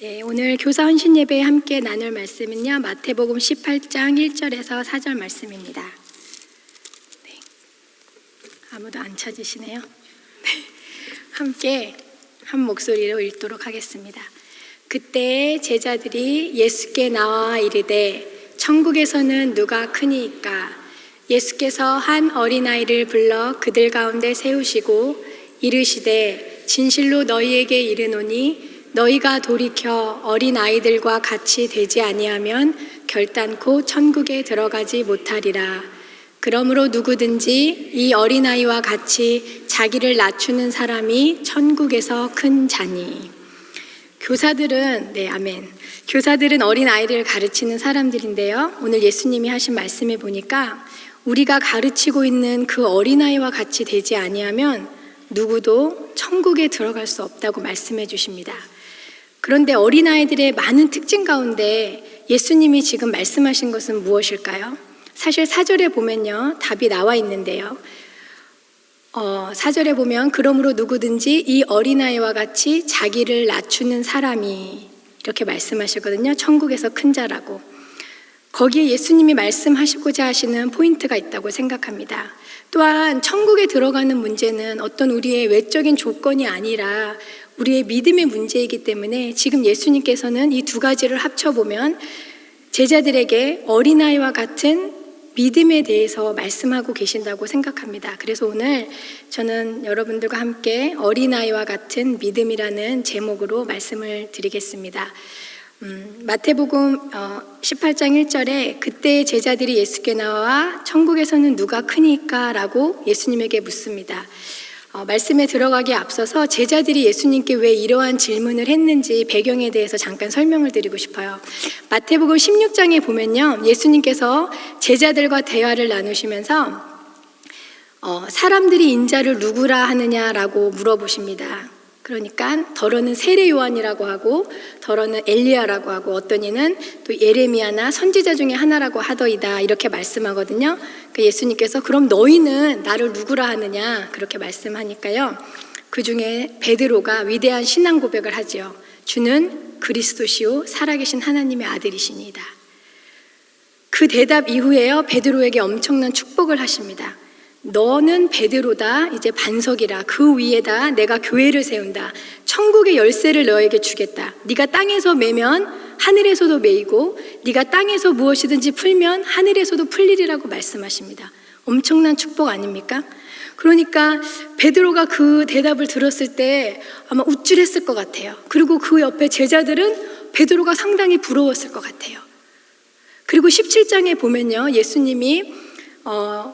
네, 오늘 교사 헌신 예배에 함께 나눌 말씀은요, 마태복음 18장 1절에서 4절 말씀입니다. 네, 아무도 안 찾으시네요. 네, 함께 한 목소리로 읽도록 하겠습니다. 그때 제자들이 예수께 나와 이르되 천국에서는 누가 크니이까? 예수께서 한 어린아이를 불러 그들 가운데 세우시고 이르시되 진실로 너희에게 이르노니 너희가 돌이켜 어린아이들과 같이 되지 아니하면 결단코 천국에 들어가지 못하리라. 그러므로 누구든지 이 어린아이와 같이 자기를 낮추는 사람이 천국에서 큰 자니. 교사들은 교사들은 어린아이를 가르치는 사람들인데요, 오늘 예수님이 하신 말씀에 보니까 우리가 가르치고 있는 그 어린아이와 같이 되지 아니하면 누구도 천국에 들어갈 수 없다고 말씀해 주십니다. 그런데 어린아이들의 많은 특징 가운데 예수님이 지금 말씀하신 것은 무엇일까요? 사실 4절에 보면요, 답이 나와 있는데요. 4절에 보면 그러므로 누구든지 이 어린아이와 같이 자기를 낮추는 사람이, 이렇게 말씀하시거든요. 천국에서 큰 자라고. 거기에 예수님이 말씀하시고자 하시는 포인트가 있다고 생각합니다. 또한 천국에 들어가는 문제는 어떤 우리의 외적인 조건이 아니라 우리의 믿음의 문제이기 때문에 지금 예수님께서는 이 두 가지를 합쳐보면 제자들에게 어린아이와 같은 믿음에 대해서 말씀하고 계신다고 생각합니다. 그래서 오늘 저는 여러분들과 함께 어린아이와 같은 믿음이라는 제목으로 말씀을 드리겠습니다. 마태복음 18장 1절에 그때 제자들이 예수께 나와 천국에서는 누가 크니까? 라고 예수님에게 묻습니다. 말씀에 들어가기에 앞서서 제자들이 예수님께 왜 이러한 질문을 했는지 배경에 대해서 잠깐 설명을 드리고 싶어요. 마태복음 16장에 보면요, 예수님께서 제자들과 대화를 나누시면서 사람들이 인자를 누구라 하느냐라고 물어보십니다. 그러니까 더러는 세례 요한이라고 하고 더러는 엘리야라고 하고 어떤 이는 또 예레미야나 선지자 중에 하나라고 하더이다, 이렇게 말씀하거든요. 그 예수님께서 그럼 너희는 나를 누구라 하느냐, 그렇게 말씀하니까요, 그 중에 베드로가 위대한 신앙 고백을 하지요. 주는 그리스도시요 살아계신 하나님의 아들이시니이다. 그 대답 이후에요, 베드로에게 엄청난 축복을 하십니다. 너는 베드로다, 이제 반석이라. 그 위에다 내가 교회를 세운다. 천국의 열쇠를 너에게 주겠다. 네가 땅에서 매면 하늘에서도 매이고 네가 땅에서 무엇이든지 풀면 하늘에서도 풀리리라고 말씀하십니다. 엄청난 축복 아닙니까? 그러니까 베드로가 그 대답을 들었을 때 아마 우쭐했을 것 같아요. 그리고 그 옆에 제자들은 베드로가 상당히 부러웠을 것 같아요. 그리고 17장에 보면요, 예수님이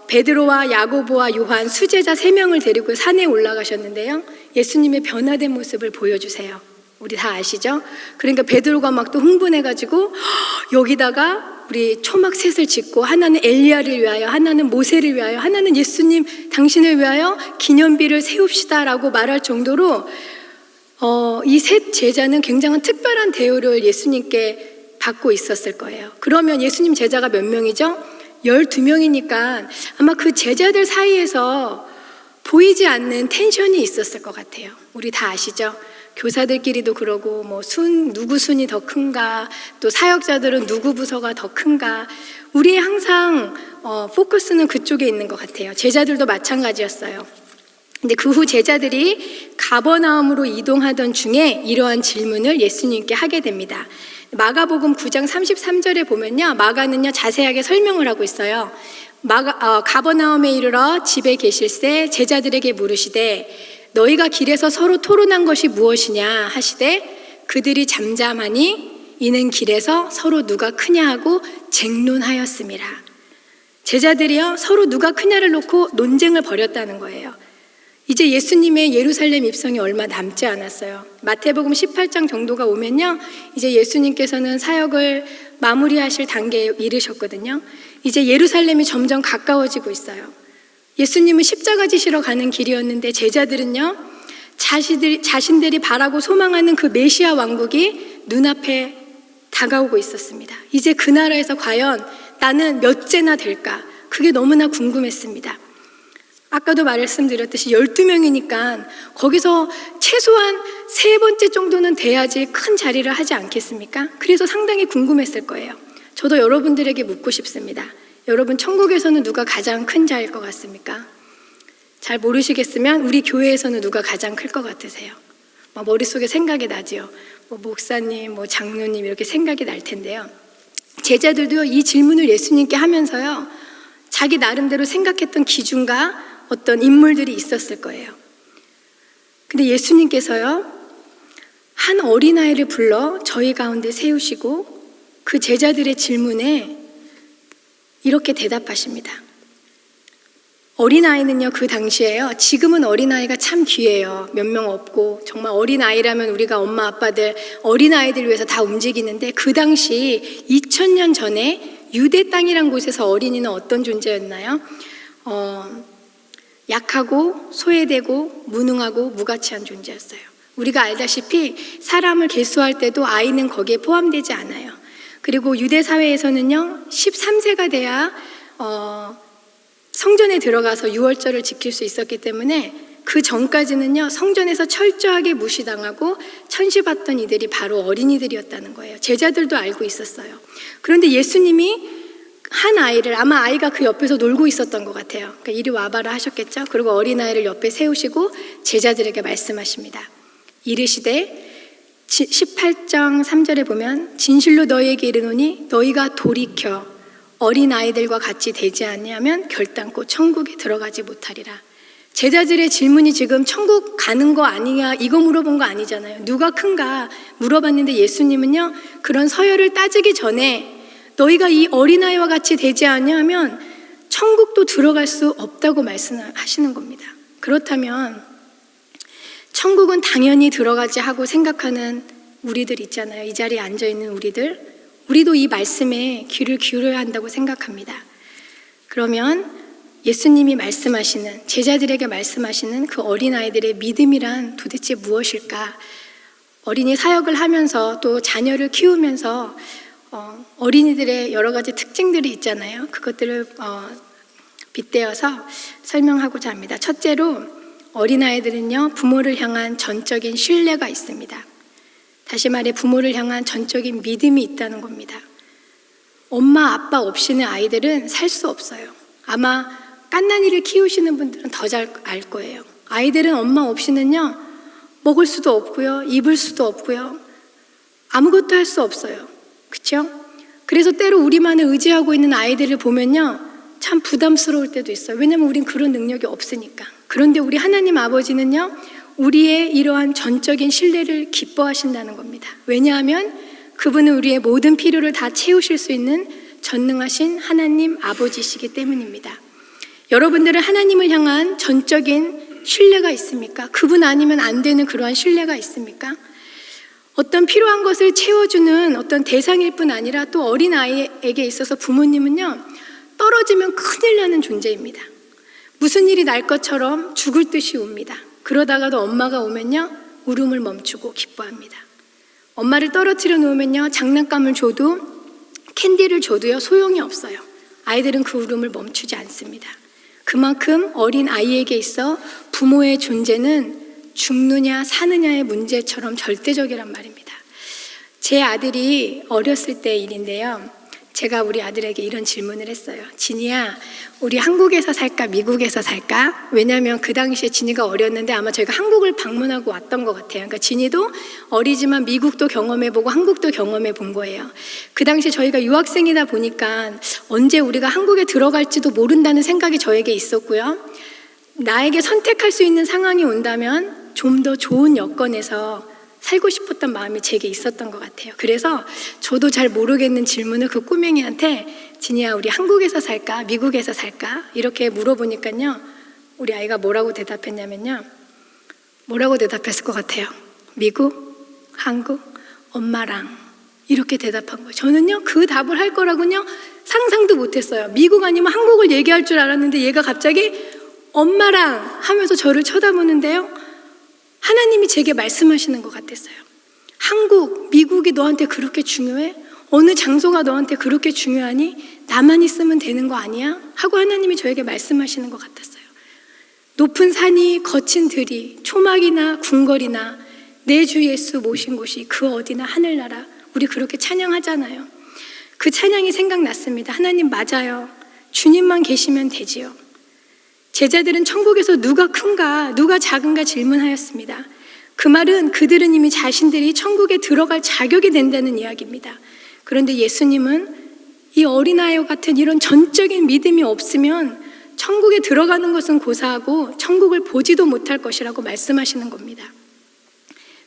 베드로와 야고보와 요한 수제자 3명을 데리고 산에 올라가셨는데요, 예수님의 변화된 모습을 보여주세요. 우리 다 아시죠? 그러니까 베드로가 막 또 흥분해가지고 여기다가 우리 초막셋을 짓고 하나는 엘리야를 위하여, 하나는 모세를 위하여, 하나는 예수님 당신을 위하여 기념비를 세웁시다 라고 말할 정도로 이 셋 제자는 굉장한 특별한 대우를 예수님께 받고 있었을 거예요. 그러면 예수님 제자가 몇 명이죠? 12명이니까 아마 그 제자들 사이에서 보이지 않는 텐션이 있었을 것 같아요. 우리 다 아시죠? 교사들끼리도 그러고 누구 순이 더 큰가, 또 사역자들은 누구 부서가 더 큰가, 우리 항상 포커스는 그쪽에 있는 것 같아요. 제자들도 마찬가지였어요. 근데 그 후 제자들이 가버나움으로 이동하던 중에 이러한 질문을 예수님께 하게 됩니다. 마가복음 9장 33절에 보면요, 마가는요 자세하게 설명을 하고 있어요. 가버나움에 이르러 집에 계실새 제자들에게 물으시되 너희가 길에서 서로 토론한 것이 무엇이냐 하시되 그들이 잠잠하니 이는 길에서 서로 누가 크냐 하고 쟁론하였음이라. 제자들이요 서로 누가 크냐를 놓고 논쟁을 벌였다는 거예요. 이제 예수님의 예루살렘 입성이 얼마 남지 않았어요. 마태복음 18장 정도가 오면요, 이제 예수님께서는 사역을 마무리하실 단계에 이르셨거든요. 이제 예루살렘이 점점 가까워지고 있어요. 예수님은 십자가 지시러 가는 길이었는데 제자들은요, 자신들이 바라고 소망하는 그 메시아 왕국이 눈앞에 다가오고 있었습니다. 이제 그 나라에서 과연 나는 몇째나 될까? 그게 너무나 궁금했습니다. 아까도 말씀드렸듯이 12명이니까 거기서 최소한 3번째 정도는 돼야지 큰 자리를 하지 않겠습니까? 그래서 상당히 궁금했을 거예요. 저도 여러분들에게 묻고 싶습니다. 여러분, 천국에서는 누가 가장 큰 자일 것 같습니까? 잘 모르시겠으면 우리 교회에서는 누가 가장 클 것 같으세요? 머릿속에 생각이 나지요. 목사님, 장로님 이렇게 생각이 날 텐데요. 제자들도요, 이 질문을 예수님께 하면서요, 자기 나름대로 생각했던 기준과 어떤 인물들이 있었을 거예요. 근데 예수님께서요, 한 어린아이를 불러 저희 가운데 세우시고 그 제자들의 질문에 이렇게 대답하십니다. 어린아이는요, 그 당시에요, 지금은 어린아이가 참 귀해요. 몇 명 없고 정말 어린아이라면 우리가 엄마 아빠들 어린아이들 위해서 다 움직이는데, 그 당시 2000년 전에 유대 땅이란 곳에서 어린이는 어떤 존재였나요? 약하고 소외되고 무능하고 무가치한 존재였어요. 우리가 알다시피 사람을 계수할 때도 아이는 거기에 포함되지 않아요. 그리고 유대 사회에서는요, 13세가 돼야 성전에 들어가서 유월절을 지킬 수 있었기 때문에 그 전까지는요, 성전에서 철저하게 무시당하고 천시받던 이들이 바로 어린이들이었다는 거예요. 제자들도 알고 있었어요. 그런데 예수님이 한 아이를, 아마 아이가 그 옆에서 놀고 있었던 것 같아요. 그러니까 이리 와봐라 하셨겠죠. 그리고 어린아이를 옆에 세우시고 제자들에게 말씀하십니다. 이르시되, 18장 3절에 보면 진실로 너희에게 이르노니 너희가 돌이켜 어린아이들과 같이 되지 아니하면 결단코 천국에 들어가지 못하리라. 제자들의 질문이 지금 천국 가는 거 아니냐 이거 물어본 거 아니잖아요. 누가 큰가 물어봤는데 예수님은요, 그런 서열을 따지기 전에 너희가 이 어린아이와 같이 되지 아니하면 천국도 들어갈 수 없다고 말씀하시는 겁니다. 그렇다면 천국은 당연히 들어가지 하고 생각하는 우리들 있잖아요. 이 자리에 앉아있는 우리도 이 말씀에 귀를 기울여야 한다고 생각합니다. 그러면 예수님이 말씀하시는, 제자들에게 말씀하시는 그 어린아이들의 믿음이란 도대체 무엇일까? 어린이 사역을 하면서 또 자녀를 키우면서 어린이들의 여러 가지 특징들이 있잖아요. 그것들을 빗대어서 설명하고자 합니다. 첫째로, 어린아이들은요, 부모를 향한 전적인 신뢰가 있습니다. 다시 말해 부모를 향한 전적인 믿음이 있다는 겁니다. 엄마 아빠 없이는 아이들은 살 수 없어요. 아마 갓난이를 키우시는 분들은 더 잘 알 거예요. 아이들은 엄마 없이는요, 먹을 수도 없고요, 입을 수도 없고요, 아무것도 할 수 없어요. 그렇죠? 그래서 때로 우리만을 의지하고 있는 아이들을 보면요, 참 부담스러울 때도 있어요. 왜냐하면 우린 그런 능력이 없으니까. 그런데 우리 하나님 아버지는요, 우리의 이러한 전적인 신뢰를 기뻐하신다는 겁니다. 왜냐하면 그분은 우리의 모든 필요를 다 채우실 수 있는 전능하신 하나님 아버지시기 때문입니다. 여러분들은 하나님을 향한 전적인 신뢰가 있습니까? 그분 아니면 안 되는 그러한 신뢰가 있습니까? 어떤 필요한 것을 채워주는 어떤 대상일 뿐 아니라 또 어린아이에게 있어서 부모님은요, 떨어지면 큰일 나는 존재입니다. 무슨 일이 날 것처럼 죽을 듯이 웁니다. 그러다가도 엄마가 오면요, 울음을 멈추고 기뻐합니다. 엄마를 떨어뜨려 놓으면요, 장난감을 줘도, 캔디를 줘도요, 소용이 없어요. 아이들은 그 울음을 멈추지 않습니다. 그만큼 어린 아이에게 있어 부모의 존재는 죽느냐 사느냐의 문제처럼 절대적이란 말입니다. 제 아들이 어렸을 때 일인데요, 제가 우리 아들에게 이런 질문을 했어요. 진이야, 우리 한국에서 살까 미국에서 살까? 왜냐하면 그 당시에 진이가 어렸는데 아마 저희가 한국을 방문하고 왔던 것 같아요. 그러니까 진이도 어리지만 미국도 경험해보고 한국도 경험해본 거예요. 그 당시 저희가 유학생이다 보니까 언제 우리가 한국에 들어갈지도 모른다는 생각이 저에게 있었고요, 나에게 선택할 수 있는 상황이 온다면 좀 더 좋은 여건에서 살고 싶었던 마음이 제게 있었던 것 같아요. 그래서 저도 잘 모르겠는 질문을 그 꼬맹이한테, 진이야, 우리 한국에서 살까 미국에서 살까? 이렇게 물어보니까요, 우리 아이가 뭐라고 대답했냐면요, 뭐라고 대답했을 것 같아요? 미국, 한국, 엄마랑, 이렇게 대답한 거예요. 저는요, 그 답을 할 거라고는요 상상도 못했어요. 미국 아니면 한국을 얘기할 줄 알았는데 얘가 갑자기 엄마랑 하면서 저를 쳐다보는데요, 하나님이 제게 말씀하시는 것 같았어요. 한국, 미국이 너한테 그렇게 중요해? 어느 장소가 너한테 그렇게 중요하니? 나만 있으면 되는 거 아니야? 하고 하나님이 저에게 말씀하시는 것 같았어요. 높은 산이, 거친 들이, 초막이나 궁궐이나 내 주 예수 모신 곳이 그 어디나 하늘나라. 우리 그렇게 찬양하잖아요. 그 찬양이 생각났습니다. 하나님 맞아요. 주님만 계시면 되지요. 제자들은 천국에서 누가 큰가, 누가 작은가 질문하였습니다. 그 말은 그들은 이미 자신들이 천국에 들어갈 자격이 된다는 이야기입니다. 그런데 예수님은 이 어린아이와 같은 이런 전적인 믿음이 없으면 천국에 들어가는 것은 고사하고 천국을 보지도 못할 것이라고 말씀하시는 겁니다.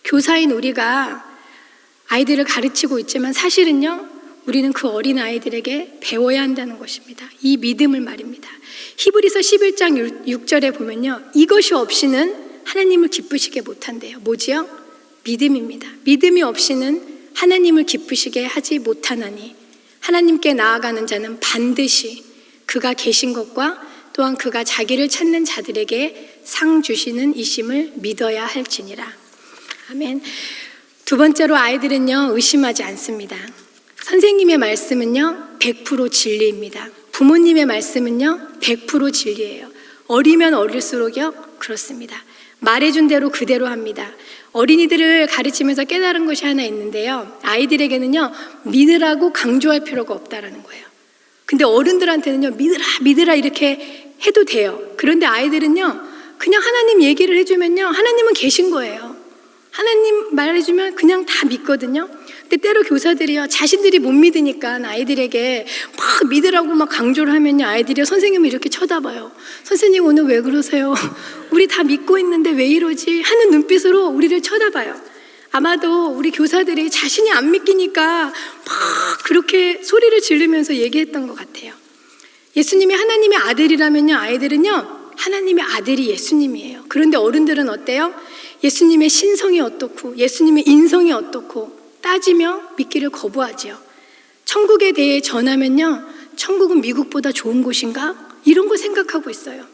교사인 우리가 아이들을 가르치고 있지만 사실은요, 우리는 그 어린아이들에게 배워야 한다는 것입니다. 이 믿음을 말입니다. 히브리서 11장 6절에 보면요, 이것이 없이는 하나님을 기쁘시게 못한대요. 뭐지요? 믿음입니다. 믿음이 없이는 하나님을 기쁘시게 하지 못하나니 하나님께 나아가는 자는 반드시 그가 계신 것과 또한 그가 자기를 찾는 자들에게 상 주시는 이심을 믿어야 할지니라. 아멘. 두 번째로 아이들은요, 의심하지 않습니다. 선생님의 말씀은요, 100% 진리입니다. 부모님의 말씀은요, 100% 진리예요. 어리면 어릴수록요, 그렇습니다. 말해준 대로 그대로 합니다. 어린이들을 가르치면서 깨달은 것이 하나 있는데요, 아이들에게는요, 믿으라고 강조할 필요가 없다라는 거예요. 근데 어른들한테는요, 믿으라 이렇게 해도 돼요. 그런데 아이들은요, 그냥 하나님 얘기를 해주면요, 하나님은 계신 거예요. 하나님 말해주면 그냥 다 믿거든요. 근데 때로 교사들이요, 자신들이 못 믿으니까 아이들에게 막 믿으라고 막 강조를 하면요, 아이들이 선생님을 이렇게 쳐다봐요. 선생님 오늘 왜 그러세요? 우리 다 믿고 있는데 왜 이러지? 하는 눈빛으로 우리를 쳐다봐요. 아마도 우리 교사들이 자신이 안 믿기니까 막 그렇게 소리를 지르면서 얘기했던 것 같아요. 예수님이 하나님의 아들이라면요, 아이들은요, 하나님의 아들이 예수님이에요. 그런데 어른들은 어때요? 예수님의 신성이 어떻고 예수님의 인성이 어떻고 따지며 믿기를 거부하지요. 천국에 대해 전하면요, 천국은 미국보다 좋은 곳인가? 이런 거 생각하고 있어요.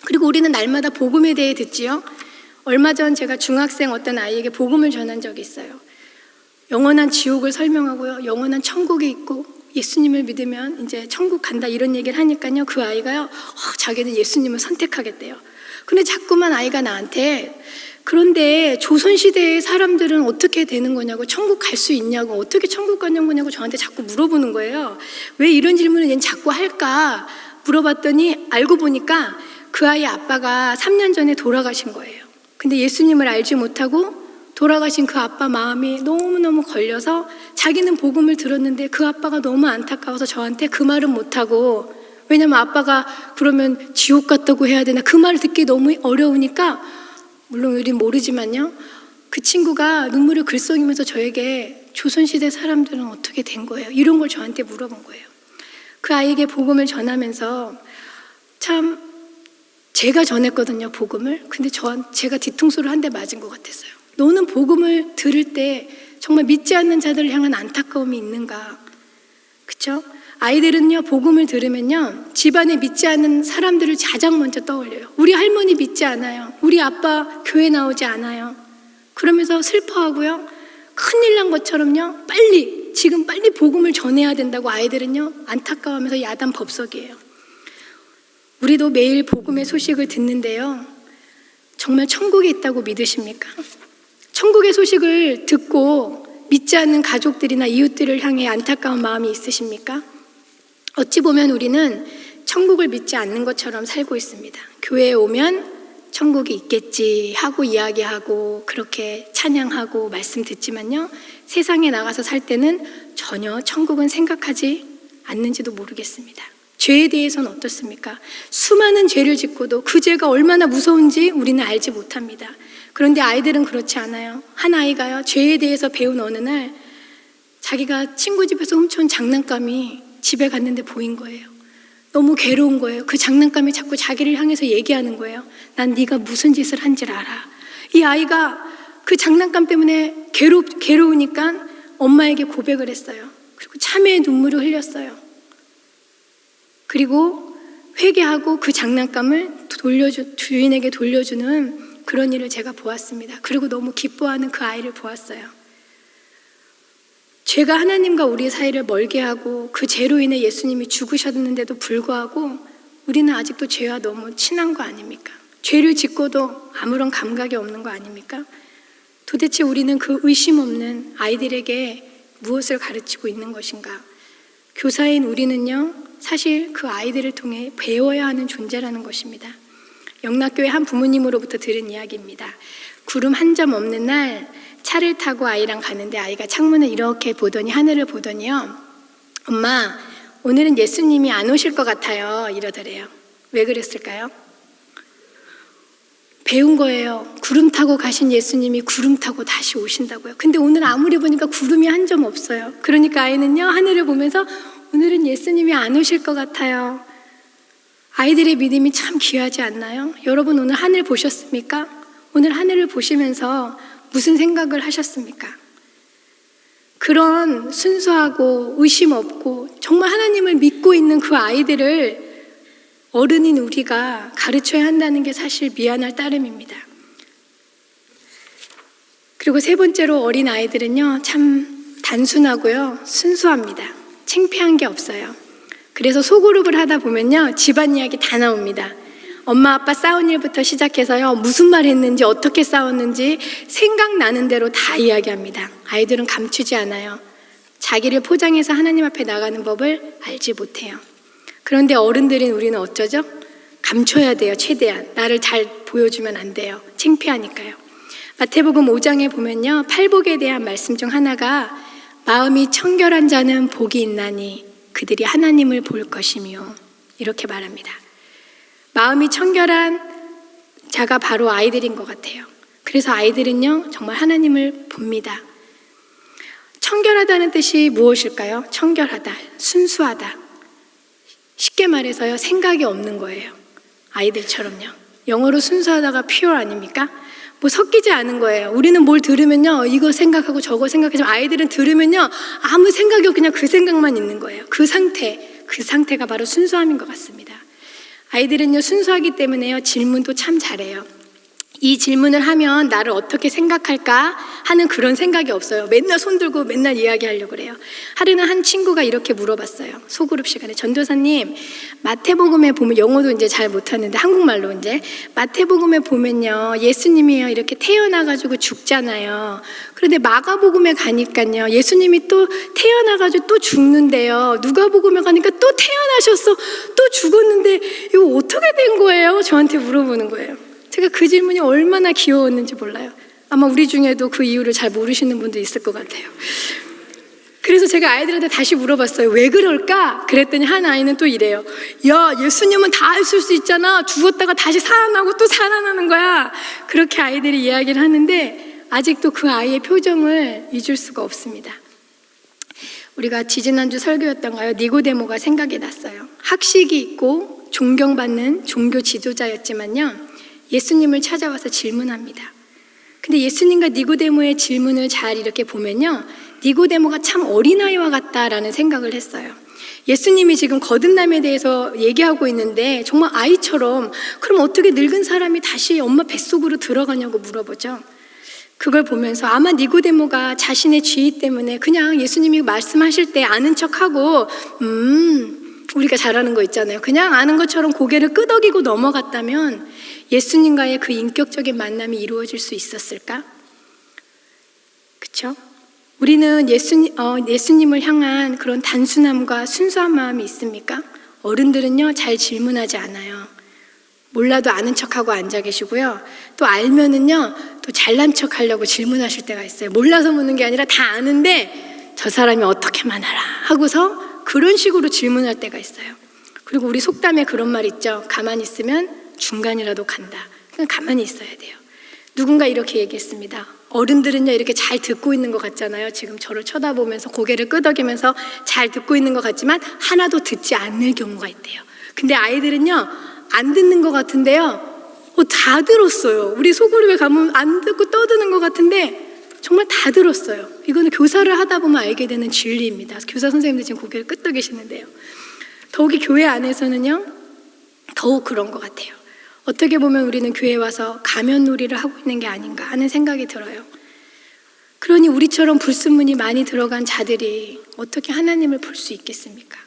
그리고 우리는 날마다 복음에 대해 듣지요. 얼마 전 제가 중학생 어떤 아이에게 복음을 전한 적이 있어요. 영원한 지옥을 설명하고요, 영원한 천국이 있고 예수님을 믿으면 이제 천국 간다 이런 얘기를 하니까요, 그 아이가요, 자기는 예수님을 선택하겠대요. 근데 자꾸만 아이가 나한테, 그런데 조선시대의 사람들은 어떻게 되는 거냐고, 천국 갈 수 있냐고, 어떻게 천국 가는 거냐고 저한테 자꾸 물어보는 거예요. 왜 이런 질문을 얘는 자꾸 할까 물어봤더니 알고 보니까 그 아이 아빠가 3년 전에 돌아가신 거예요. 근데 예수님을 알지 못하고 돌아가신 그 아빠 마음이 너무너무 걸려서 자기는 복음을 들었는데 그 아빠가 너무 안타까워서 저한테 그 말은 못하고, 왜냐면 아빠가 그러면 지옥 갔다고 해야 되나, 그 말을 듣기 너무 어려우니까, 물론 우린 모르지만요, 그 친구가 눈물을 글썽이면서 저에게 조선시대 사람들은 어떻게 된 거예요? 이런 걸 저한테 물어본 거예요. 그 아이에게 복음을 전하면서 참 제가 전했거든요, 복음을. 근데 제가 뒤통수를 한 대 맞은 것 같았어요. 너는 복음을 들을 때 정말 믿지 않는 자들을 향한 안타까움이 있는가? 그렇죠? 아이들은요, 복음을 들으면요, 집안에 믿지 않는 사람들을 가장 먼저 떠올려요. 우리 할머니 믿지 않아요. 우리 아빠 교회 나오지 않아요. 그러면서 슬퍼하고요, 큰일 난 것처럼요, 지금 빨리 복음을 전해야 된다고 아이들은요, 안타까워하면서 야단 법석이에요. 우리도 매일 복음의 소식을 듣는데요, 정말 천국에 있다고 믿으십니까? 천국의 소식을 듣고 믿지 않는 가족들이나 이웃들을 향해 안타까운 마음이 있으십니까? 어찌 보면 우리는 천국을 믿지 않는 것처럼 살고 있습니다. 교회에 오면 천국이 있겠지 하고 이야기하고 그렇게 찬양하고 말씀 듣지만요, 세상에 나가서 살 때는 전혀 천국은 생각하지 않는지도 모르겠습니다. 죄에 대해서는 어떻습니까? 수많은 죄를 짓고도 그 죄가 얼마나 무서운지 우리는 알지 못합니다. 그런데 아이들은 그렇지 않아요. 한 아이가요, 죄에 대해서 배운 어느 날 자기가 친구 집에서 훔쳐온 장난감이 집에 갔는데 보인 거예요. 너무 괴로운 거예요. 그 장난감이 자꾸 자기를 향해서 얘기하는 거예요. 난 네가 무슨 짓을 한지 알아. 이 아이가 그 장난감 때문에 괴로우니까 엄마에게 고백을 했어요. 그리고 참회의 눈물을 흘렸어요. 그리고 회개하고 그 장난감을 주인에게 돌려주는 그런 일을 제가 보았습니다. 그리고 너무 기뻐하는 그 아이를 보았어요. 죄가 하나님과 우리 사이를 멀게 하고 그 죄로 인해 예수님이 죽으셨는데도 불구하고 우리는 아직도 죄와 너무 친한 거 아닙니까? 죄를 짓고도 아무런 감각이 없는 거 아닙니까? 도대체 우리는 그 의심 없는 아이들에게 무엇을 가르치고 있는 것인가? 교사인 우리는요, 사실 그 아이들을 통해 배워야 하는 존재라는 것입니다. 영락교회 한 부모님으로부터 들은 이야기입니다. 구름 한 점 없는 날 차를 타고 아이랑 가는데 아이가 창문을 이렇게 보더니, 하늘을 보더니요, 엄마, 오늘은 예수님이 안 오실 것 같아요, 이러더래요. 왜 그랬을까요? 배운 거예요. 구름 타고 가신 예수님이 구름 타고 다시 오신다고요. 근데 오늘 아무리 보니까 구름이 한 점 없어요. 그러니까 아이는요, 하늘을 보면서 오늘은 예수님이 안 오실 것 같아요. 아이들의 믿음이 참 귀하지 않나요? 여러분 오늘 하늘 보셨습니까? 오늘 하늘을 보시면서 무슨 생각을 하셨습니까? 그런 순수하고 의심 없고 정말 하나님을 믿고 있는 그 아이들을 어른인 우리가 가르쳐야 한다는 게 사실 미안할 따름입니다. 그리고 세 번째로 어린 아이들은요, 참 단순하고요, 순수합니다. 창피한 게 없어요. 그래서 소그룹을 하다 보면요, 집안 이야기 다 나옵니다. 엄마 아빠 싸운 일부터 시작해서요, 무슨 말 했는지 어떻게 싸웠는지 생각나는 대로 다 이야기합니다. 아이들은 감추지 않아요. 자기를 포장해서 하나님 앞에 나가는 법을 알지 못해요. 그런데 어른들인 우리는 어쩌죠? 감춰야 돼요. 최대한 나를 잘 보여주면 안 돼요. 창피하니까요. 마태복음 5장에 보면요, 팔복에 대한 말씀 중 하나가 마음이 청결한 자는 복이 있나니 그들이 하나님을 볼 것이며, 이렇게 말합니다. 마음이 청결한 자가 바로 아이들인 것 같아요. 그래서 아이들은요, 정말 하나님을 봅니다. 청결하다는 뜻이 무엇일까요? 청결하다, 순수하다. 쉽게 말해서요, 생각이 없는 거예요. 아이들처럼요. 영어로 순수하다가 pure 아닙니까? 뭐 섞이지 않은 거예요. 우리는 뭘 들으면요, 이거 생각하고 저거 생각하지만 아이들은 들으면요, 아무 생각이 없고 그냥 그 생각만 있는 거예요. 그 상태가 바로 순수함인 것 같습니다. 아이들은요, 순수하기 때문에요, 질문도 참 잘해요. 이 질문을 하면 나를 어떻게 생각할까 하는 그런 생각이 없어요. 맨날 손 들고 맨날 이야기하려고 그래요. 하루는 한 친구가 이렇게 물어봤어요. 소그룹 시간에, 전도사님, 마태복음에 보면, 영어도 이제 잘 못하는데 한국말로 이제, 마태복음에 보면요, 예수님이요, 이렇게 태어나가지고 죽잖아요. 그런데 마가복음에 가니까요, 예수님이 또 태어나가지고 또 죽는데요. 누가복음에 가니까 또 태어나셨어, 또 죽었는데 이거 어떻게 된 거예요? 저한테 물어보는 거예요. 제가 그 질문이 얼마나 귀여웠는지 몰라요. 아마 우리 중에도 그 이유를 잘 모르시는 분도 있을 것 같아요. 그래서 제가 아이들한테 다시 물어봤어요. 왜 그럴까? 그랬더니 한 아이는 또 이래요. 야, 예수님은 다 있을 수 있잖아. 죽었다가 다시 살아나고 또 살아나는 거야. 그렇게 아이들이 이야기를 하는데 아직도 그 아이의 표정을 잊을 수가 없습니다. 우리가 지지난주 설교였던가요? 니고데모가 생각이 났어요. 학식이 있고 존경받는 종교 지도자였지만요, 예수님을 찾아와서 질문합니다. 근데 예수님과 니고데모의 질문을 잘 이렇게 보면요, 니고데모가 참 어린아이와 같다라는 생각을 했어요. 예수님이 지금 거듭남에 대해서 얘기하고 있는데 정말 아이처럼, 그럼 어떻게 늙은 사람이 다시 엄마 뱃속으로 들어가냐고 물어보죠. 그걸 보면서 아마 니고데모가 자신의 죄 때문에 그냥 예수님이 말씀하실 때 아는 척하고 우리가 잘하는 거 있잖아요. 그냥 아는 것처럼 고개를 끄덕이고 넘어갔다면 예수님과의 그 인격적인 만남이 이루어질 수 있었을까? 그렇죠? 우리는 예수님을 향한 그런 단순함과 순수한 마음이 있습니까? 어른들은요, 잘 질문하지 않아요. 몰라도 아는 척하고 앉아 계시고요. 또 알면은요, 또 잘난 척하려고 질문하실 때가 있어요. 몰라서 묻는 게 아니라 다 아는데 저 사람이 어떻게만 알아 하고서 그런 식으로 질문할 때가 있어요. 그리고 우리 속담에 그런 말 있죠. 가만히 있으면 중간이라도 간다. 그냥 가만히 있어야 돼요. 누군가 이렇게 얘기했습니다. 어른들은요, 이렇게 잘 듣고 있는 것 같잖아요. 지금 저를 쳐다보면서 고개를 끄덕이면서 잘 듣고 있는 것 같지만 하나도 듣지 않는 경우가 있대요. 근데 아이들은요, 안 듣는 것 같은데요, 다 들었어요. 우리 소그룹에 가면 안 듣고 떠드는 것 같은데 정말 다 들었어요. 이거는 교사를 하다 보면 알게 되는 진리입니다. 교사 선생님들 지금 고개를 끄덕이시는데요. 더욱이 교회 안에서는요, 더욱 그런 것 같아요. 어떻게 보면 우리는 교회에 와서 가면놀이를 하고 있는 게 아닌가 하는 생각이 들어요. 그러니 우리처럼 불순물이 많이 들어간 자들이 어떻게 하나님을 볼 수 있겠습니까?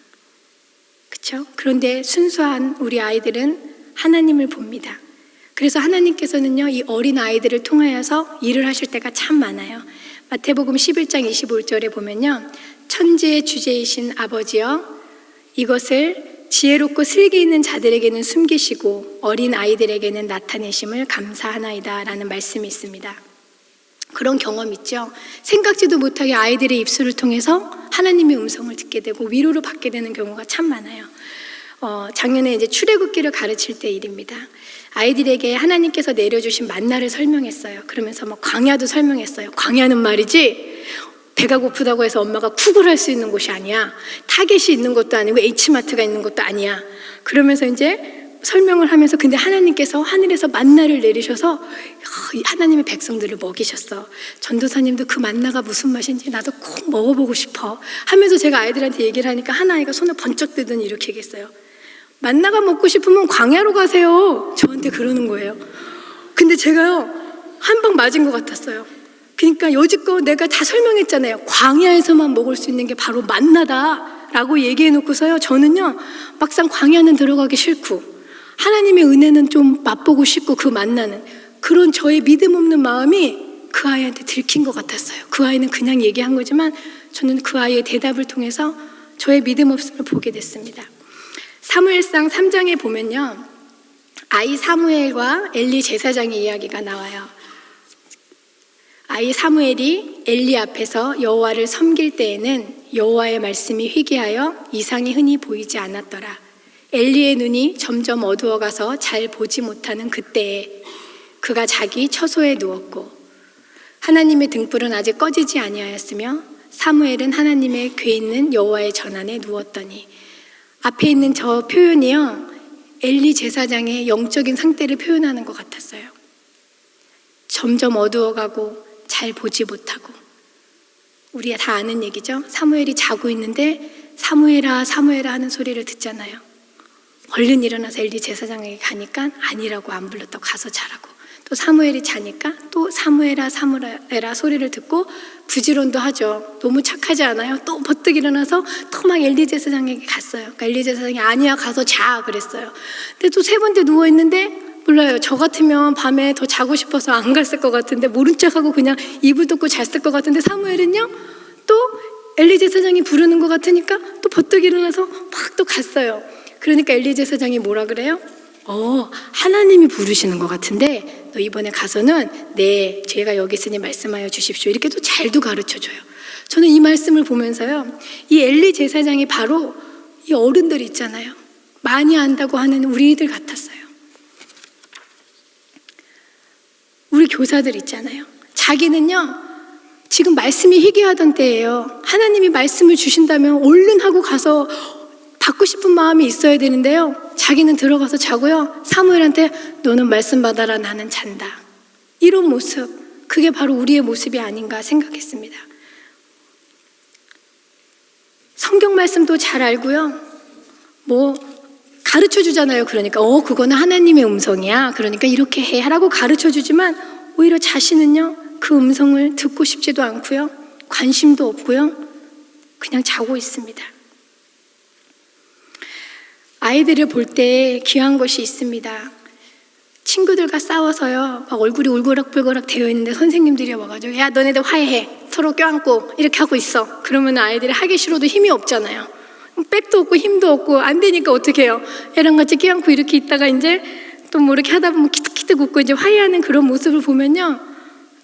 그렇죠? 그런데 순수한 우리 아이들은 하나님을 봅니다. 그래서 하나님께서는요, 이 어린 아이들을 통하여서 일을 하실 때가 참 많아요. 마태복음 11장 25절에 보면요, 천지의 주제이신 아버지여, 이것을 지혜롭고 슬기 있는 자들에게는 숨기시고 어린 아이들에게는 나타내심을 감사하나이다 라는 말씀이 있습니다. 그런 경험 있죠. 생각지도 못하게 아이들의 입술을 통해서 하나님의 음성을 듣게 되고 위로를 받게 되는 경우가 참 많아요. 작년에 이제 출애굽기를 가르칠 때 일입니다. 아이들에게 하나님께서 내려주신 만나를 설명했어요. 그러면서 뭐 광야도 설명했어요. 광야는 말이지 배가 고프다고 해서 엄마가 쿡을 할 수 있는 곳이 아니야. 타겟이 있는 것도 아니고 H마트가 있는 것도 아니야. 그러면서 이제 설명을 하면서 근데 하나님께서 하늘에서 만나를 내리셔서 하나님의 백성들을 먹이셨어. 전도사님도 그 만나가 무슨 맛인지 나도 꼭 먹어보고 싶어 하면서 제가 아이들한테 얘기를 하니까 한 아이가 손을 번쩍 들더니 이렇게 얘기했어요. 만나가 먹고 싶으면 광야로 가세요. 저한테 그러는 거예요. 근데 제가요, 한 방 맞은 것 같았어요. 그러니까 여지껏 내가 다 설명했잖아요. 광야에서만 먹을 수 있는 게 바로 만나다 라고 얘기해 놓고서요, 저는요 막상 광야는 들어가기 싫고 하나님의 은혜는 좀 맛보고 싶고 그 만나는 그런 저의 믿음 없는 마음이 그 아이한테 들킨 것 같았어요. 그 아이는 그냥 얘기한 거지만 저는 그 아이의 대답을 통해서 저의 믿음 없음을 보게 됐습니다. 사무엘상 3장에 보면요, 아이 사무엘과 엘리 제사장의 이야기가 나와요. 아이 사무엘이 엘리 앞에서 여호와를 섬길 때에는 여호와의 말씀이 희귀하여 이상이 흔히 보이지 않았더라. 엘리의 눈이 점점 어두워가서 잘 보지 못하는 그때에 그가 자기 처소에 누웠고 하나님의 등불은 아직 꺼지지 아니하였으며 사무엘은 하나님의 궤 있는 여호와의 전안에 누웠더니, 앞에 있는 저 표현이요, 엘리 제사장의 영적인 상태를 표현하는 것 같았어요. 점점 어두워가고 잘 보지 못하고, 우리가 다 아는 얘기죠. 사무엘이 자고 있는데 사무엘아 사무엘아 하는 소리를 듣잖아요. 얼른 일어나서 엘리 제사장에게 가니까 아니라고 안 불렀다고 가서 자라고, 또 사무엘이 자니까 또 사무엘아 사무엘아 소리를 듣고 부지런도 하죠. 너무 착하지 않아요? 또 버뜩 일어나서 또 막 엘리 제사장에게 갔어요. 그러니까 엘리 제사장이 아니야 가서 자 그랬어요. 근데 또 세 번째 누워있는데 몰라요. 저 같으면 밤에 더 자고 싶어서 안 갔을 것 같은데 모른 척하고 그냥 이불 덮고 잤을 것 같은데 사무엘은요 또 엘리 제사장이 부르는 것 같으니까 또 버뜩 일어나서 막 또 갔어요. 그러니까 엘리 제사장이 뭐라 그래요? 하나님이 부르시는 것 같은데 너 이번에 가서는 네 제가 여기 있으니 말씀하여 주십시오 이렇게 또 잘도 가르쳐줘요. 저는 이 말씀을 보면서요, 이 엘리 제사장이 바로 이 어른들 있잖아요, 많이 안다고 하는 우리들 같았어요. 우리 교사들 있잖아요. 자기는요 지금 말씀이 희귀하던 때예요. 하나님이 말씀을 주신다면 얼른 하고 가서 받고 싶은 마음이 있어야 되는데요, 자기는 들어가서 자고요, 사무엘한테 너는 말씀 받아라 나는 잔다. 이런 모습, 그게 바로 우리의 모습이 아닌가 생각했습니다. 성경 말씀도 잘 알고요, 뭐 가르쳐 주잖아요. 그러니까 그거는 하나님의 음성이야, 그러니까 이렇게 해 하라고 가르쳐 주지만 오히려 자신은요 그 음성을 듣고 싶지도 않고요, 관심도 없고요, 그냥 자고 있습니다. 아이들을 볼 때 귀한 것이 있습니다. 친구들과 싸워서요 막 얼굴이 울그락불그락 되어 있는데 선생님들이 와가지고 야 너네들 화해해, 서로 껴안고 이렇게 하고 있어. 그러면 아이들이 하기 싫어도 힘이 없잖아요. 백도 없고 힘도 없고 안 되니까 어떻게 해요? 애랑 같이 껴안고 이렇게 있다가 이제 또 뭐 이렇게 하다 보면 키득키득 웃고 이제 화해하는 그런 모습을 보면요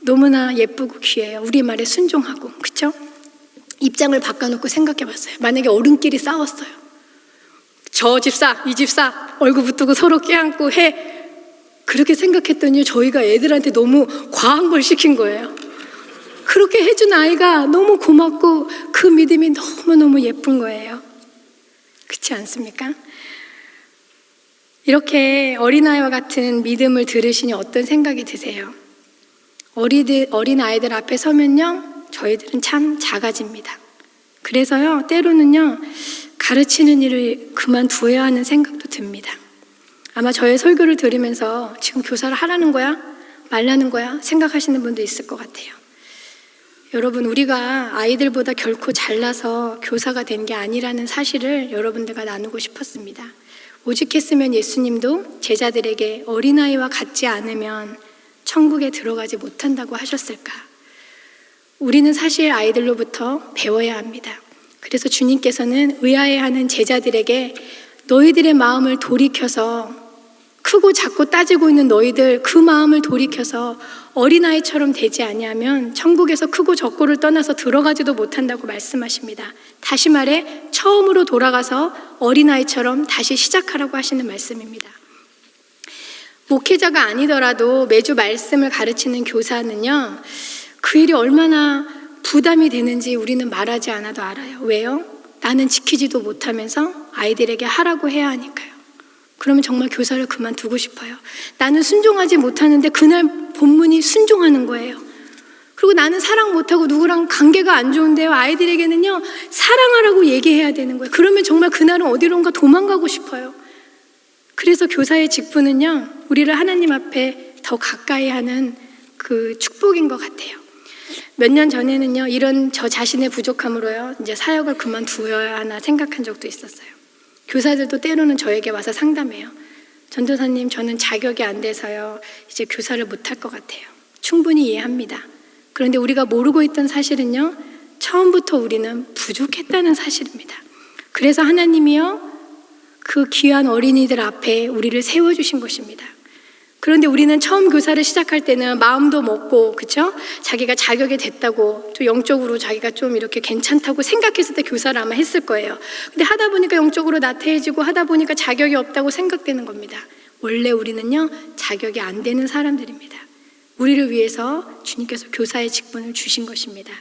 너무나 예쁘고 귀해요. 우리 말에 순종하고, 그렇죠? 입장을 바꿔놓고 생각해봤어요. 만약에 어른끼리 싸웠어요. 저 집사 이 집사 얼굴 붙들고 서로 껴안고 해, 그렇게 생각했더니 저희가 애들한테 너무 과한 걸 시킨 거예요. 그렇게 해준 아이가 너무 고맙고 그 믿음이 너무너무 예쁜 거예요. 그렇지 않습니까? 이렇게 어린아이와 같은 믿음을 들으시니 어떤 생각이 드세요? 어린아이들 앞에 서면요 저희들은 참 작아집니다. 그래서요 때로는요 가르치는 일을 그만두어야 하는 생각도 듭니다. 아마 저의 설교를 들으면서 지금 교사를 하라는 거야? 말라는 거야? 생각하시는 분도 있을 것 같아요. 여러분, 우리가 아이들보다 결코 잘나서 교사가 된 게 아니라는 사실을 여러분들과 나누고 싶었습니다. 오죽했으면 예수님도 제자들에게 어린아이와 같지 않으면 천국에 들어가지 못한다고 하셨을까? 우리는 사실 아이들로부터 배워야 합니다. 그래서 주님께서는 의아해하는 제자들에게 너희들의 마음을 돌이켜서, 크고 작고 따지고 있는 너희들 그 마음을 돌이켜서 어린아이처럼 되지 아니하면 천국에서 크고 작고를 떠나서 들어가지도 못한다고 말씀하십니다. 다시 말해 처음으로 돌아가서 어린아이처럼 다시 시작하라고 하시는 말씀입니다. 목회자가 아니더라도 매주 말씀을 가르치는 교사는요, 그 일이 얼마나 부담이 되는지 우리는 말하지 않아도 알아요. 왜요? 나는 지키지도 못하면서 아이들에게 하라고 해야 하니까요. 그러면 정말 교사를 그만두고 싶어요. 나는 순종하지 못하는데 그날 본문이 순종하는 거예요. 그리고 나는 사랑 못하고 누구랑 관계가 안 좋은데요, 아이들에게는요 사랑하라고 얘기해야 되는 거예요. 그러면 정말 그날은 어디론가 도망가고 싶어요. 그래서 교사의 직분은요, 우리를 하나님 앞에 더 가까이 하는 그 축복인 것 같아요. 몇 년 전에는요, 이런 저 자신의 부족함으로요, 이제 사역을 그만두어야 하나 생각한 적도 있었어요. 교사들도 때로는 저에게 와서 상담해요. 전도사님, 저는 자격이 안 돼서요, 이제 교사를 못할 것 같아요. 충분히 이해합니다. 그런데 우리가 모르고 있던 사실은요, 처음부터 우리는 부족했다는 사실입니다. 그래서 하나님이요, 그 귀한 어린이들 앞에 우리를 세워주신 것입니다. 그런데 우리는 처음 교사를 시작할 때는 마음도 먹고, 그쵸? 자기가 자격이 됐다고, 또 영적으로 자기가 좀 이렇게 괜찮다고 생각했을 때 교사를 아마 했을 거예요. 근데 하다 보니까 영적으로 나태해지고 하다 보니까 자격이 없다고 생각되는 겁니다. 원래 우리는요, 자격이 안 되는 사람들입니다. 우리를 위해서 주님께서 교사의 직분을 주신 것입니다.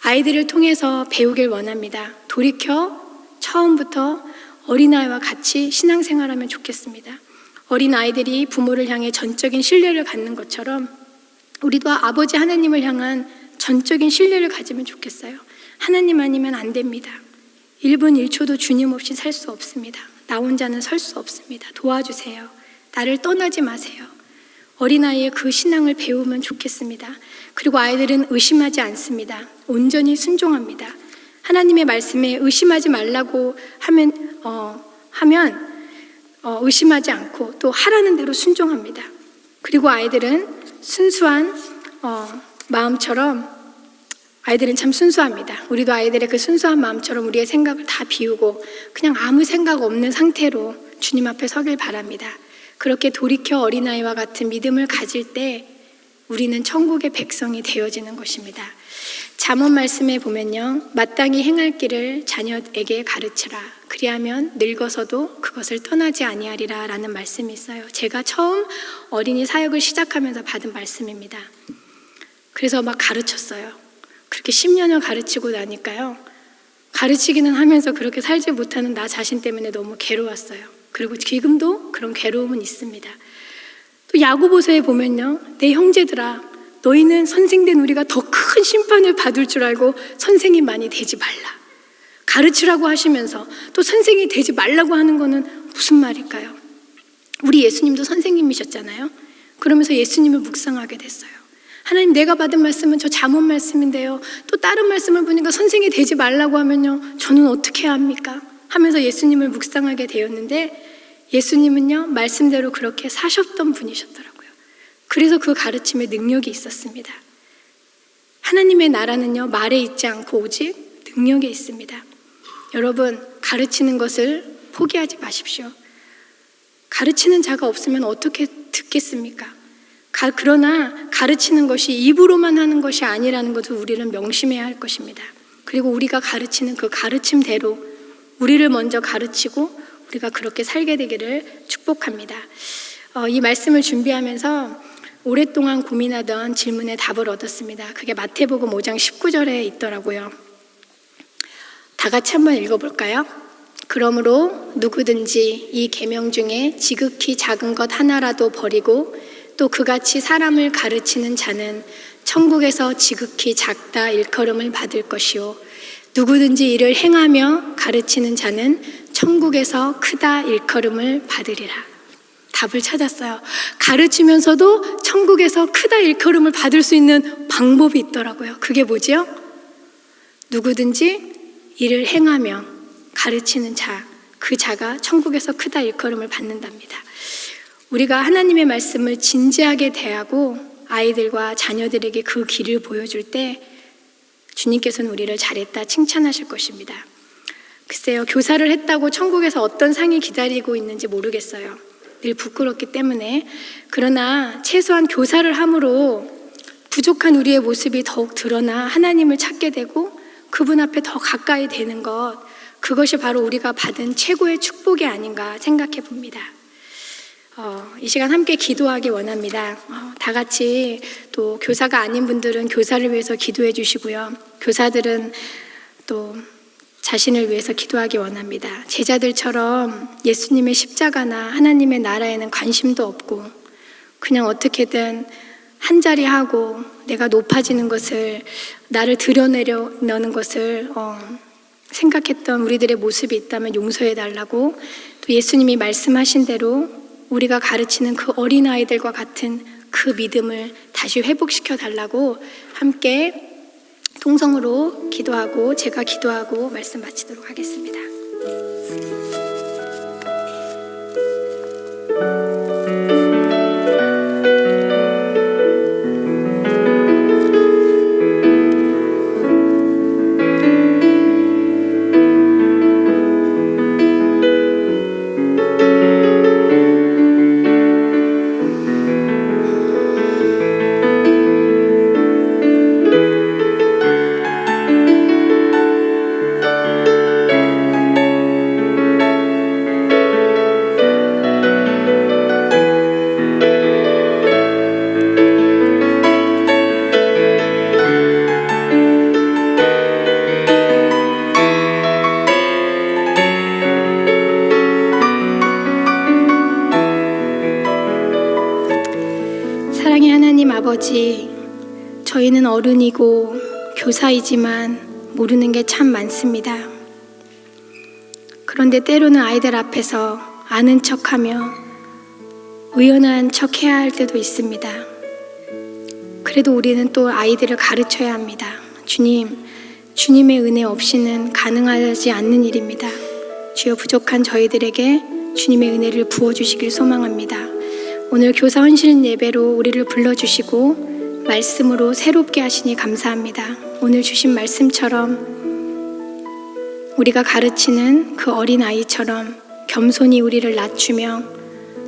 아이들을 통해서 배우길 원합니다. 돌이켜 처음부터 어린아이와 같이 신앙생활하면 좋겠습니다. 어린아이들이 부모를 향해 전적인 신뢰를 갖는 것처럼 우리도 아버지 하나님을 향한 전적인 신뢰를 가지면 좋겠어요. 하나님 아니면 안 됩니다. 1분 1초도 주님 없이 살 수 없습니다. 나 혼자는 설 수 없습니다. 도와주세요. 나를 떠나지 마세요. 어린아이의 그 신앙을 배우면 좋겠습니다. 그리고 아이들은 의심하지 않습니다. 온전히 순종합니다. 하나님의 말씀에 의심하지 말라고 하면 의심하지 않고 또 하라는 대로 순종합니다. 그리고 아이들은 순수한 마음처럼, 아이들은 참 순수합니다. 우리도 아이들의 그 순수한 마음처럼 우리의 생각을 다 비우고 그냥 아무 생각 없는 상태로 주님 앞에 서길 바랍니다. 그렇게 돌이켜 어린아이와 같은 믿음을 가질 때 우리는 천국의 백성이 되어지는 것입니다. 잠언 말씀에 보면요, 마땅히 행할 길을 자녀에게 가르치라. 그리하면 늙어서도 그것을 떠나지 아니하리라 라는 말씀이 있어요. 제가 처음 어린이 사역을 시작하면서 받은 말씀입니다. 그래서 막 가르쳤어요. 그렇게 10년을 가르치고 나니까요, 가르치기는 하면서 그렇게 살지 못하는 나 자신 때문에 너무 괴로웠어요. 그리고 지금도 그런 괴로움은 있습니다. 또 야고보서에 보면요, 내 형제들아, 너희는 선생된 우리가 더 큰 심판을 받을 줄 알고 선생이 되지 말라. 가르치라고 하시면서 또 선생이 되지 말라고 하는 거는 무슨 말일까요? 우리 예수님도 선생님이셨잖아요. 그러면서 예수님을 묵상하게 됐어요. 하나님, 내가 받은 말씀은 저 잠언 말씀인데요, 또 다른 말씀을 보니까 선생이 되지 말라고 하면요, 저는 어떻게 해야 합니까? 하면서 예수님을 묵상하게 되었는데, 예수님은요, 말씀대로 그렇게 사셨던 분이셨더라고요. 그래서 그 가르침에 능력이 있었습니다. 하나님의 나라는요, 말에 있지 않고 오직 능력에 있습니다. 여러분, 가르치는 것을 포기하지 마십시오. 가르치는 자가 없으면 어떻게 듣겠습니까? 그러나 가르치는 것이 입으로만 하는 것이 아니라는 것을 우리는 명심해야 할 것입니다. 그리고 우리가 가르치는 그 가르침대로 우리를 먼저 가르치고 우리가 그렇게 살게 되기를 축복합니다. 이 말씀을 준비하면서 오랫동안 고민하던 질문에 답을 얻었습니다. 그게 마태복음 5장 19절에 있더라고요. 다 같이 한번 읽어볼까요? 그러므로 누구든지 이 계명 중에 지극히 작은 것 하나라도 버리고 또 그같이 사람을 가르치는 자는 천국에서 지극히 작다 일컬음을 받을 것이요, 누구든지 이를 행하며 가르치는 자는 천국에서 크다 일컬음을 받으리라. 답을 찾았어요. 가르치면서도 천국에서 크다 일컬음을 받을 수 있는 방법이 있더라고요. 그게 뭐지요? 누구든지 이를 행하며 가르치는 자, 그 자가 천국에서 크다 일컬음을 받는답니다. 우리가 하나님의 말씀을 진지하게 대하고 아이들과 자녀들에게 그 길을 보여줄 때 주님께서는 우리를 잘했다 칭찬하실 것입니다. 글쎄요, 교사를 했다고 천국에서 어떤 상이 기다리고 있는지 모르겠어요. 늘 부끄럽기 때문에. 그러나 최소한 교사를 함으로 부족한 우리의 모습이 더욱 드러나 하나님을 찾게 되고 그분 앞에 더 가까이 되는 것, 그것이 바로 우리가 받은 최고의 축복이 아닌가 생각해 봅니다. 이 시간 함께 기도하기 원합니다. 다 같이 또 교사가 아닌 분들은 교사를 위해서 기도해 주시고요. 교사들은 또 자신을 위해서 기도하기 원합니다. 제자들처럼 예수님의 십자가나 하나님의 나라에는 관심도 없고 그냥 어떻게든 한 자리 하고 내가 높아지는 것을, 나를 드러내려는 것을 생각했던 우리들의 모습이 있다면 용서해 달라고, 또 예수님이 말씀하신 대로 우리가 가르치는 그 어린아이들과 같은 그 믿음을 다시 회복시켜 달라고 함께 통성으로 기도하고 제가 기도하고 말씀 마치도록 하겠습니다. 사랑의 하나님 아버지, 저희는 어른이고 교사이지만 모르는 게 참 많습니다. 그런데 때로는 아이들 앞에서 아는 척하며 의연한 척 해야 할 때도 있습니다. 그래도 우리는 또 아이들을 가르쳐야 합니다. 주님의 은혜 없이는 가능하지 않는 일입니다. 주여, 부족한 저희들에게 주님의 은혜를 부어주시길 소망합니다. 오늘 교사 헌신 예배로 우리를 불러주시고 말씀으로 새롭게 하시니 감사합니다. 오늘 주신 말씀처럼 우리가 가르치는 그 어린아이처럼 겸손히 우리를 낮추며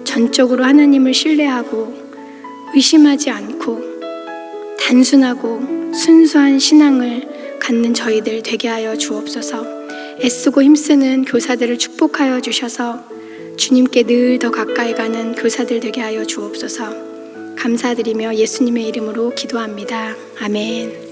전적으로 하나님을 신뢰하고 의심하지 않고 단순하고 순수한 신앙을 갖는 저희들 되게 하여 주옵소서. 애쓰고 힘쓰는 교사들을 축복하여 주셔서 주님께 늘 더 가까이 가는 교사들 되게 하여 주옵소서. 감사드리며 예수님의 이름으로 기도합니다. 아멘.